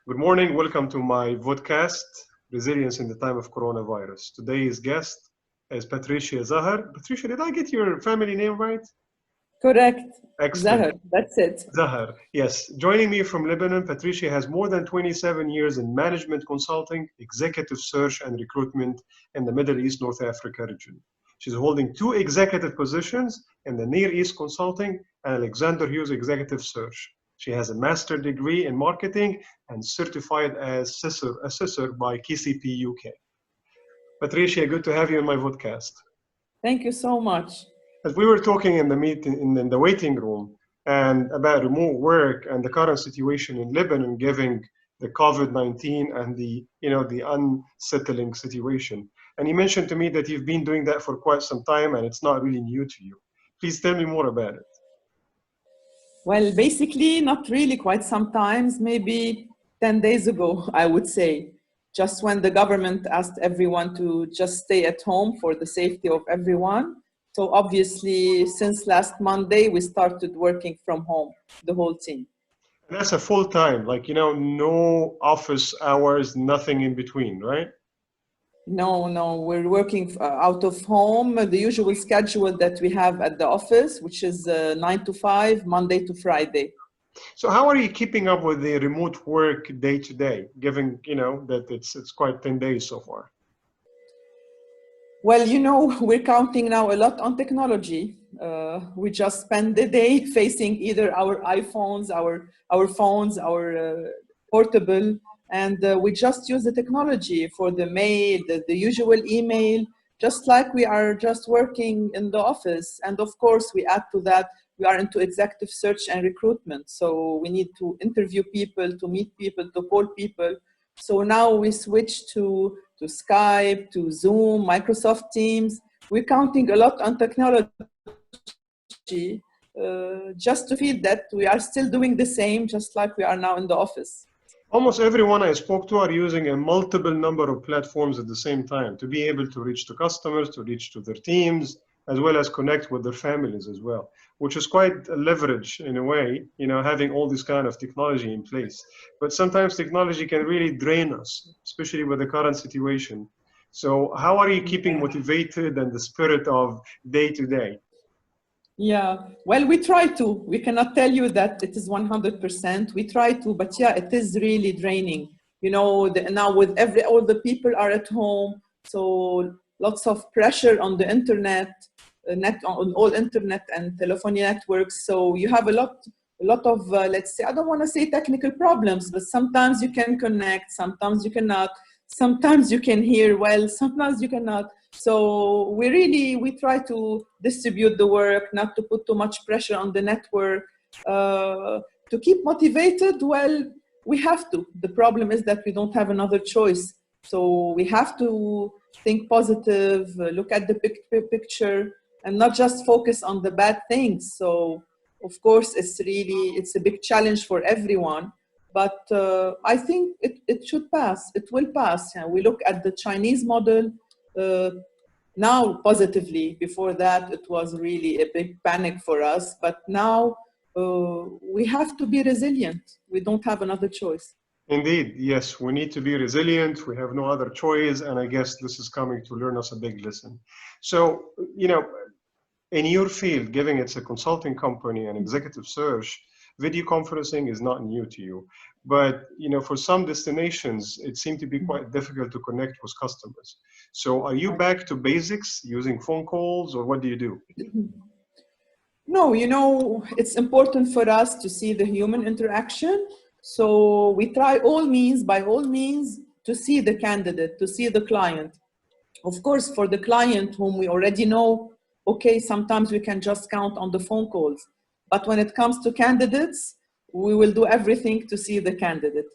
Good morning. Welcome to my podcast, Resilience in the Time of Coronavirus. Today's guest is Patricia Zahr. Patricia, did I get your family name right? Correct. Excellent. Zahr, that's it. Zahr, yes. Joining me from Lebanon, Patricia has more than 27 years in management consulting, executive search, and recruitment in the Middle East, North Africa region. She's holding 2 executive positions in the Near East Consulting and Alexander Hughes Executive Search. She has a master's degree in marketing and certified as assessor by KCP UK. Patricia, good to have you in my podcast. Thank you so much. As we were talking in the meeting, in the waiting room, and about remote work and the current situation in Lebanon, given the COVID-19 and the unsettling situation. And you mentioned to me that you've been doing that for quite some time and it's not really new to you. Please tell me more about it. Well, basically, not really, quite sometimes, maybe 10 days ago, I would say, just when the government asked everyone to just stay at home for the safety of everyone. So obviously, since last Monday, we started working from home, the whole team. And that's a full time, no office hours, nothing in between, right? No, we're working out of home, the usual schedule that we have at the office, which is 9 to 5, Monday to Friday. So how are you keeping up with the remote work day to day, given, that it's quite 10 days so far? Well, we're counting now a lot on technology. We just spend the day facing either our iPhones, our phones, our portable, and we just use the technology for the mail, the usual email, just like we are just working in the office. And of course, we add to that, we are into executive search and recruitment. So we need to interview people, to meet people, to call people. So now we switch to Skype, to Zoom, Microsoft Teams. We're counting a lot on technology just to feel that we are still doing the same, just like we are now in the office. Almost everyone I spoke to are using a multiple number of platforms at the same time to be able to reach to customers, to reach to their teams, as well as connect with their families as well, which is quite a leverage in a way, having all this kind of technology in place. But sometimes technology can really drain us, especially with the current situation. So how are you keeping motivated and the spirit of day to day? Yeah, well, we try to. We cannot tell you that it is 100%. We try to, but yeah, it is really draining. Now with all the people are at home, so lots of pressure on the internet, on all internet and telephony networks. So you have a lot of, let's say, I don't want to say technical problems, but sometimes you can connect, sometimes you cannot, sometimes you can hear well, sometimes you cannot. So we try to distribute the work, not to put too much pressure on the network. To keep motivated, well, we have to. The problem is that we don't have another choice. So we have to think positive, look at the picture, and not just focus on the bad things. So, of course, it's a big challenge for everyone. But I think it should pass. It will pass. We look at the Chinese model. Now positively. Before that, it was really a big panic for us. But now we have to be resilient. We don't have another choice. Indeed, yes, we need to be resilient. We have no other choice. And I guess this is coming to learn us a big lesson. So, in your field, given it's a consulting company and executive search, video conferencing is not new to you. But, for some destinations, it seemed to be quite difficult to connect with customers. So are you back to basics using phone calls, or what do you do? No, it's important for us to see the human interaction. So we try by all means, to see the candidate, to see the client. Of course, for the client whom we already know, okay, sometimes we can just count on the phone calls. But when it comes to candidates, we will do everything to see the candidate.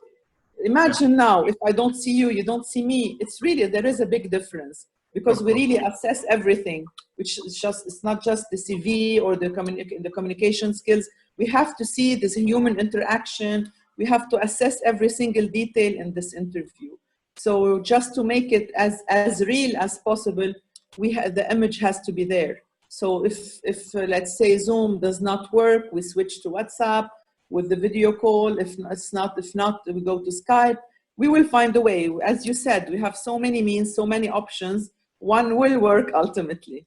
Imagine now, if I don't see you, you don't see me. There is a big difference, because we really assess everything, it's not just the CV or the communication skills. We have to see this human interaction. We have to assess every single detail in this interview. So just to make it as real as possible, the image has to be there. So if let's say Zoom does not work, we switch to WhatsApp. with the video call. If not, we go to Skype. We will find a way. As you said, we have so many means, so many options. One will work ultimately.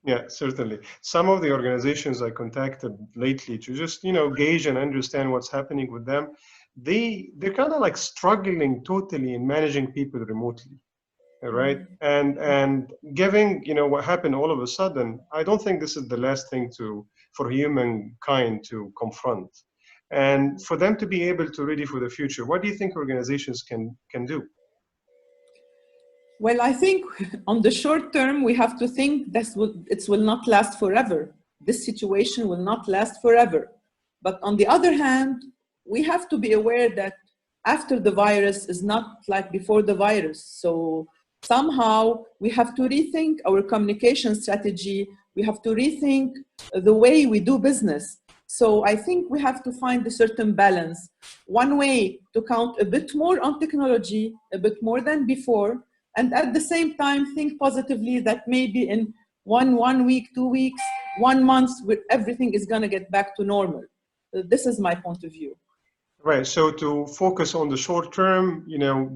Yeah, certainly. Some of the organizations I contacted lately to just, gauge and understand what's happening with them, they're kind of like struggling totally in managing people remotely. Right. And giving, what happened all of a sudden, I don't think this is the last thing for humankind to confront. And for them to be able to ready for the future, what do you think organizations can do? Well, I think on the short term, we have to think it will not last forever. This situation will not last forever. But on the other hand, we have to be aware that after the virus is not like before the virus. So somehow we have to rethink our communication strategy. We have to rethink the way we do business. So I think we have to find a certain balance. One way to count a bit more on technology, a bit more than before, and at the same time think positively that maybe in one week, 2 weeks, 1 month, everything is going to get back to normal. This is my point of view. Right. So to focus on the short term,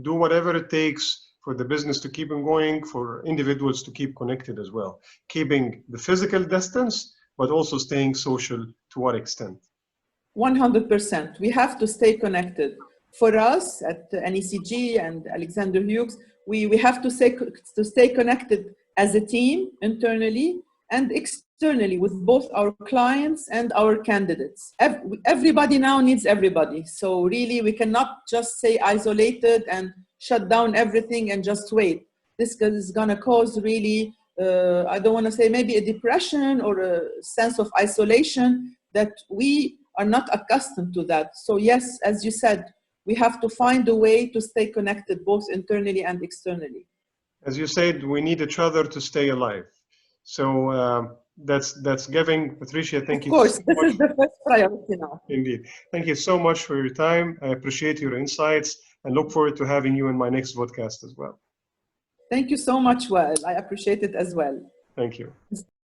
do whatever it takes for the business to keep on going, for individuals to keep connected as well, keeping the physical distance, but also staying social to what extent? 100%. We have to stay connected. For us at NECG and Alexander Hughes, we have to stay connected as a team internally and externally with both our clients and our candidates. Everybody now needs everybody. So really we cannot just stay isolated and shut down everything and just wait. This is gonna cause really, I don't wanna say maybe a depression or a sense of isolation that we are not accustomed to that. So yes, as you said, we have to find a way to stay connected both internally and externally. As you said, we need each other to stay alive. So that's giving. Patricia, thank you. Of course, this is the first priority now. Indeed. Thank you so much for your time. I appreciate your insights and look forward to having you in my next podcast as well. Thank you so much, Wael. I appreciate it as well. Thank you.